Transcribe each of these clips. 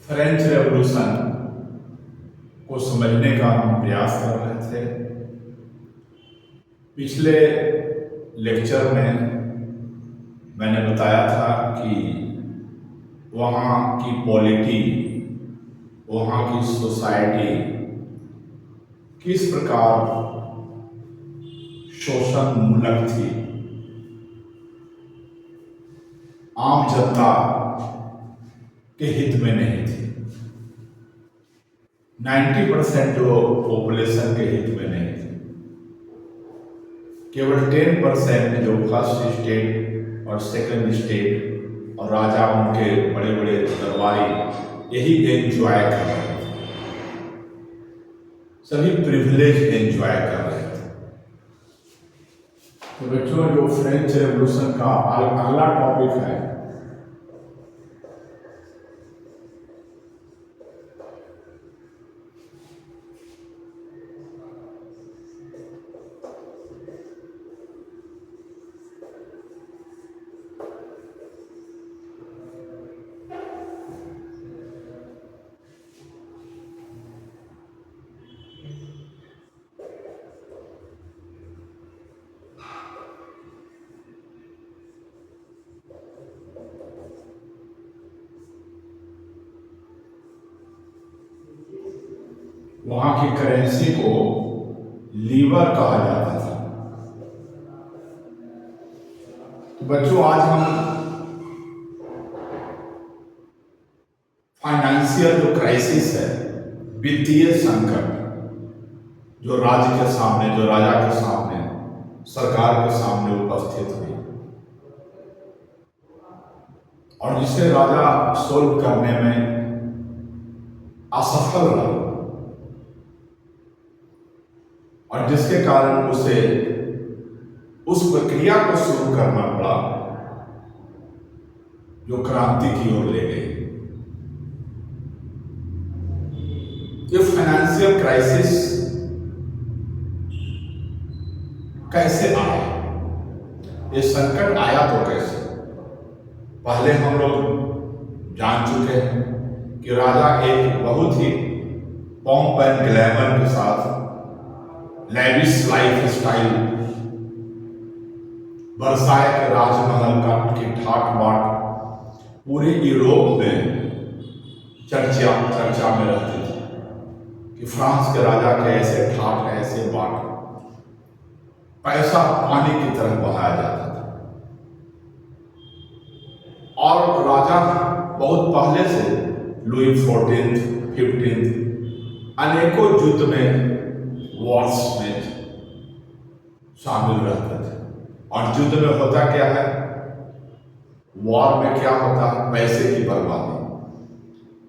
French revolution को समझने का हम प्रयास कर रहे थे। पिछले लेक्चर में मैंने बताया था कि वहाँ की पॉलिटी, वहाँ की सोसाइटी किस प्रकार शोषण मूलक थी, आम जनता के हित में नहीं थी। 90% जो पॉपुलेशन के हित में नहीं थी, केवल 10% जो फर्स्ट स्टेट और सेकंड स्टेट और राजा उनके बड़े बड़े दरबारी यही एंजॉय कर रहे थे, सभी प्रिविलेज एंजॉय कर रहे थे। तो बच्चों, जो फ्रेंच रेवोल्यूशन का अगला टॉपिक है वहां की करेंसी को लीवर कहा जाता था। तो बच्चों, आज हम फाइनेंशियल जो क्राइसिस है, वित्तीय संकट जो राज्य के सामने, जो राजा के सामने, सरकार के सामने उपस्थित हुई और जिसे राजा सोल्व करने में असफल रहा और जिसके कारण उसे उस प्रक्रिया को शुरू करना पड़ा जो क्रांति की ओर ले गई। ये फाइनेंशियल क्राइसिस कैसे आया, ये संकट आया तो कैसे? पहले हम लोग जान चुके हैं कि राजा एक बहुत ही पॉम्प एंड ग्लैमर के साथ लैविश लाइफ स्टाइल, वर्साय के राजमहल का की ठाट बाट पूरे यूरोप में चर्चा में रहती थी कि फ्रांस के राजा के ऐसे ठाट, ऐसे बाट, पैसा पानी की तरह बहाया जाता था। और राजा बहुत पहले से लुई 14th, 15th अनेकों युद्ध में, वॉर्स में शामिल रहते थे। और युद्ध में होता क्या है, वॉर में क्या होता है? पैसे की बर्बादी,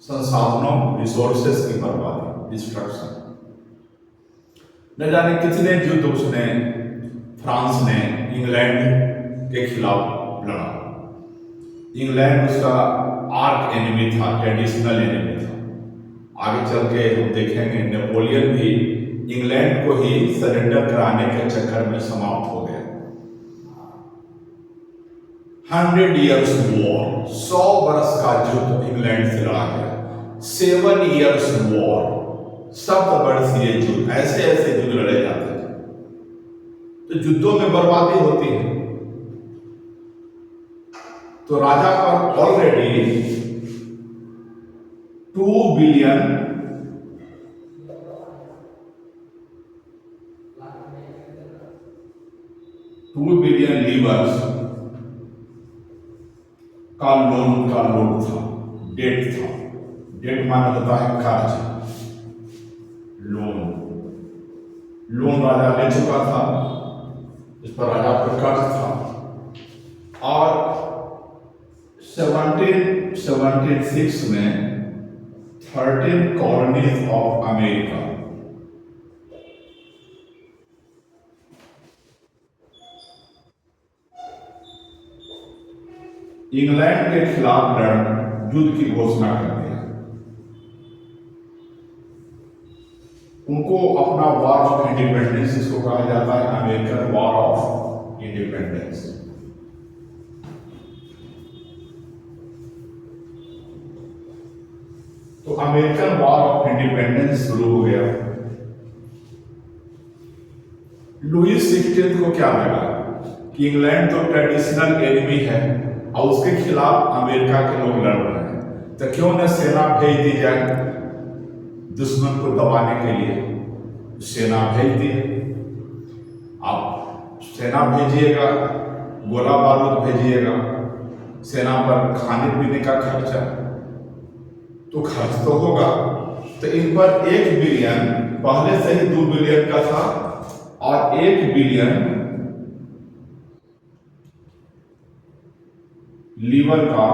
संसाधनों, रिसोर्सेस की बर्बादी, डिस्ट्रक्शन। न जाने कितने युद्ध उसने, फ्रांस ने इंग्लैंड के खिलाफ लड़ा। इंग्लैंड उसका आर्क एनिमी था, ट्रेडिशनल एनिमी था। आगे चल के हम देखेंगे नेपोलियन भी इंग्लैंड को ही सरेंडर कराने के चक्कर में समाप्त हो गया। 100 years वॉर, 100 वर्ष का युद्ध इंग्लैंड से लड़ा गया। 7 years वॉर, 7 वर्षीय युद्ध, ऐसे ऐसे युद्ध लड़े जाते थे। तो युद्धों में बर्बादी होती है। तो राजा पर ऑलरेडी 2 बिलियन लीवर्स का लोन था, डेट था। डेट माना होता है कर्ज, लोन राजा ले चुका था, इस पर राजा पर कर्ज था। और 1776 में 13 कॉलोनीज ऑफ अमेरिका, इंग्लैंड के खिलाफ युद्ध की घोषणा कर दिया। उनको अपना वॉर ऑफ इंडिपेंडेंस, इसको कहा जाता है अमेरिकन वॉर ऑफ इंडिपेंडेंस। तो अमेरिकन वॉर ऑफ इंडिपेंडेंस शुरू हो गया। लुईस 16 को क्या लगा कि इंग्लैंड तो ट्रेडिशनल एनिमी है और उसके खिलाफ अमेरिका के लोग लड़ रहे हैं, तो क्यों न सेना भेज दी जाए दुश्मन को दबाने के लिए। सेना भेज दिए। आप सेना भेजिएगा, गोला बारूद भेजिएगा, सेना पर खाने पीने का खर्चा तो खर्च तो होगा। तो इन पर 1 बिलियन, पहले से ही 2 बिलियन का था और 1 बिलियन लीवर का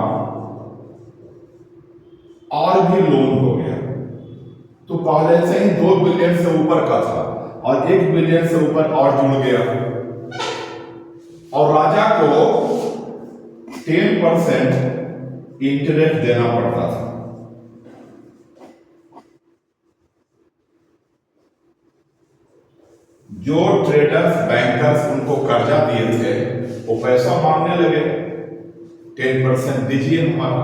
और भी लोन हो गया। तो पहले से ही 2 बिलियन से ऊपर का था और 1 बिलियन से ऊपर और जुड़ गया। और राजा को 10% इंटरेस्ट देना पड़ता था। जो ट्रेडर्स, बैंकर्स उनको कर्जा दिए थे वो पैसा मांगने लगे, 10% दीजिए हमारा।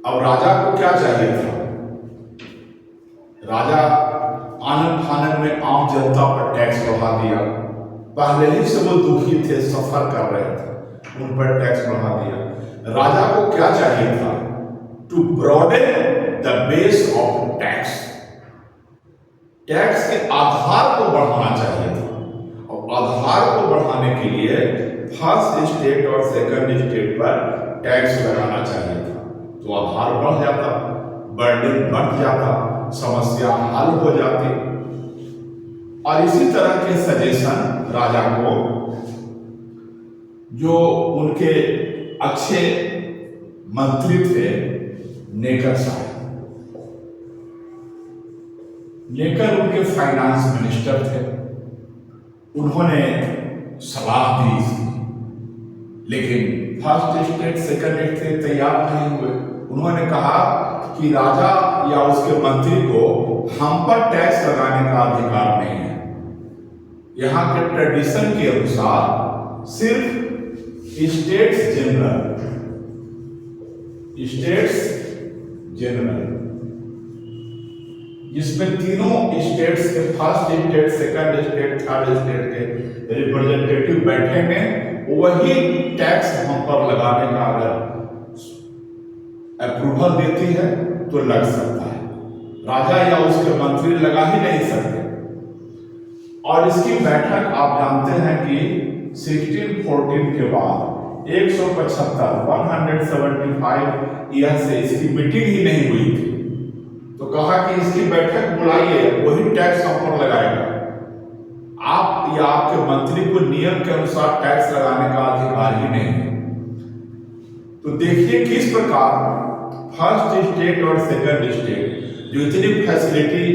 अब राजा को क्या चाहिए था? राजा आनंद फानन में आम जनता पर टैक्स बढ़ा दिया। पहले ही से वो दुखी थे, सफर कर रहे थे, उन पर टैक्स बढ़ा दिया। राजा को क्या चाहिए था? To broaden the base of tax. Tax के आधार को बढ़ाना चाहिए था और आधार को बढ़ाने के लिए फर्स्ट स्टेट और सेकंड स्टेट पर टैक्स लगाना चाहिए था। तो आधार बढ़ जाता, बर्डन बढ़ जाता, समस्या हल हो जाती। और इसी तरह के सजेशन राजा को जो उनके अच्छे मंत्री थे नेकर साहब, नेकर उनके फाइनेंस मिनिस्टर थे, उन्होंने सलाह दी। लेकिन फर्स्ट स्टेट सेकंड स्टेट तैयार नहीं हुए। उन्होंने कहा कि राजा या उसके मंत्री को हम पर टैक्स लगाने का अधिकार नहीं है। यहाँ के ट्रेडिशन के अनुसार सिर्फ स्टेट्स जनरल जिसमें तीनों स्टेट्स के, first state, second state, third state के रिप्रेजेंटेटिव बैठेंगे, वही टैक्स हम पर लगाने का अगर अप्रूवल देती है तो लग सकता है। राजा या उसके मंत्री लगा ही नहीं सकते। और इसकी बैठक आप जानते हैं कि 1614 के बाद 175 ईयर से इसकी मीटिंग ही नहीं हुई थी। तो कहा कि इसकी बैठक बुलाइए, वही टैक्स हम पर लगाएगा। आप या आपके मंत्री को नियम के अनुसार टैक्स लगाने का अधिकार ही नहीं है। तो देखिए किस प्रकार फर्स्ट स्टेट और सेकंड स्टेट जो इतनी facility,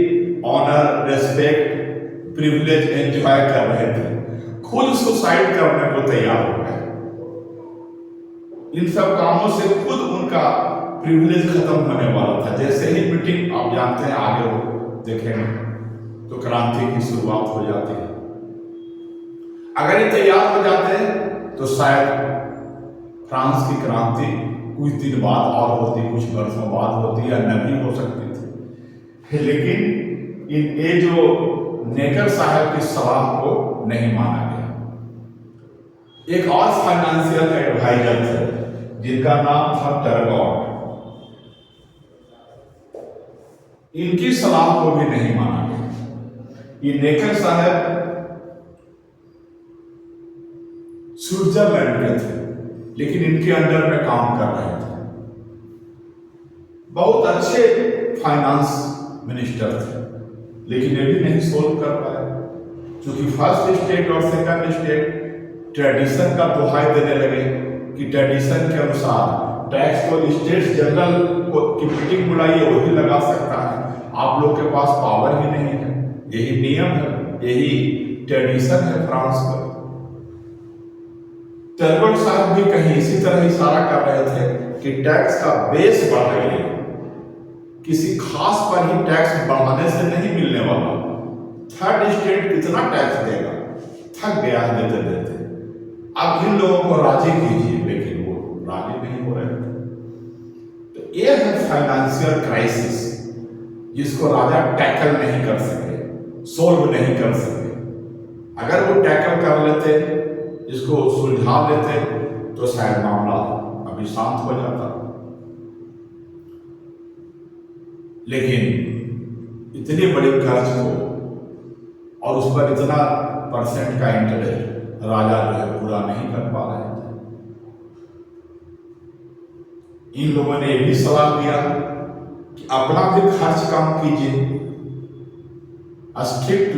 honour, respect, privilege enjoy कर रहे थे, खुद सुसाइड करने को तैयार हो गए। इन सब कामों से खुद उनका प्रिविलेज खत्म होने वाला था। जैसे ही मीटिंग, आप जानते हैं आगे देखेंगे तो क्रांति की शुरुआत हो जाती है। अगर ये तैयार हो जाते हैं तो शायद फ्रांस की क्रांति कुछ दिन बाद और होती, कुछ वर्षों बाद होती या न भी हो सकती थी। लेकिन ये जो नेकर साहब की सलाह को नहीं माना गया। एक और फाइनेंशियल एडवाइजर थे जिनका नाम था टर्गॉट, इनकी सलाह को भी नहीं माना गया। ये नेकर साहब स्विट्जरलैंड के थे, लेकिन इनके अंडर में काम कर रहे थे। बहुत अच्छे फाइनेंस मिनिस्टर थे, लेकिन ये भी नहीं सोल्व कर पाए, क्योंकि फर्स्ट स्टेट और सेकंड स्टेट ट्रेडिशन का दोहाई देने लगे कि ट्रेडिशन के अनुसार टैक्स को स्टेट जनरल की मीटिंग बुलाइए, वही लगा सकता है। आप लोग के पास पावर ही नहीं है। यही नियम है, यही ट्रेडिशन है फ्रांस का। टर्गोट साहब भी कहीं इसी तरह इशारा कर रहे थे कि टैक्स का बेस बढ़ाइए, किसी खास पर ही टैक्स बढ़ाने से नहीं मिलने वाला। थर्ड स्टेट कितना टैक्स देगा, थक गया है देते देते। अब इन लोगों को राजी कीजिए, लेकिन वो राजी नहीं हो रहे थे। फाइनेंशियल क्राइसिस जिसको राजा टैकल नहीं कर सके, सोल्व नहीं कर सके, अगर वो टैकल कर लेते, इसको सुलझा लेते, तो शायद मामला अभी शांत हो जाता। लेकिन इतनी बड़ी कर्ज को और उस पर इतना % का इंटरेस्ट राजा जो है पूरा नहीं कर पा रहे थे। इन लोगों ने यह भी सलाह दिया कि अपना भी खर्च कम कीजिए, स्ट्रिक्ट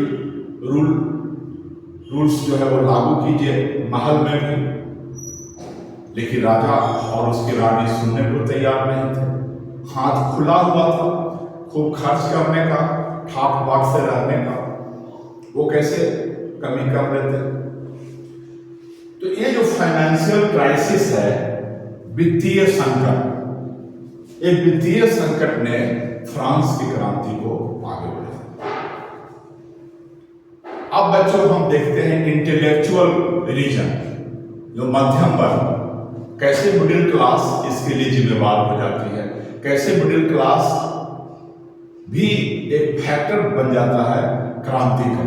रूल्स जो है वो लागू कीजिए महल में भी। लेकिन राजा और उसकी रानी सुनने को तैयार नहीं थे। हाथ खुला हुआ था खूब खर्च करने का, ठाट बाट से रहने का, वो कैसे कमी कर लेते। तो ये जो फाइनेंशियल क्राइसिस है, वित्तीय संकट, एक वित्तीय संकट ने फ्रांस की क्रांति को आगे बढ़ाया। अब बच्चों हम देखते हैं इंटेलेक्चुअल रीजन, जो मध्यम वर्ग, कैसे मिडिल क्लास इसके लिए जिम्मेवार हो जाती है, कैसे मिडिल क्लास भी एक फैक्टर बन जाता है क्रांति का।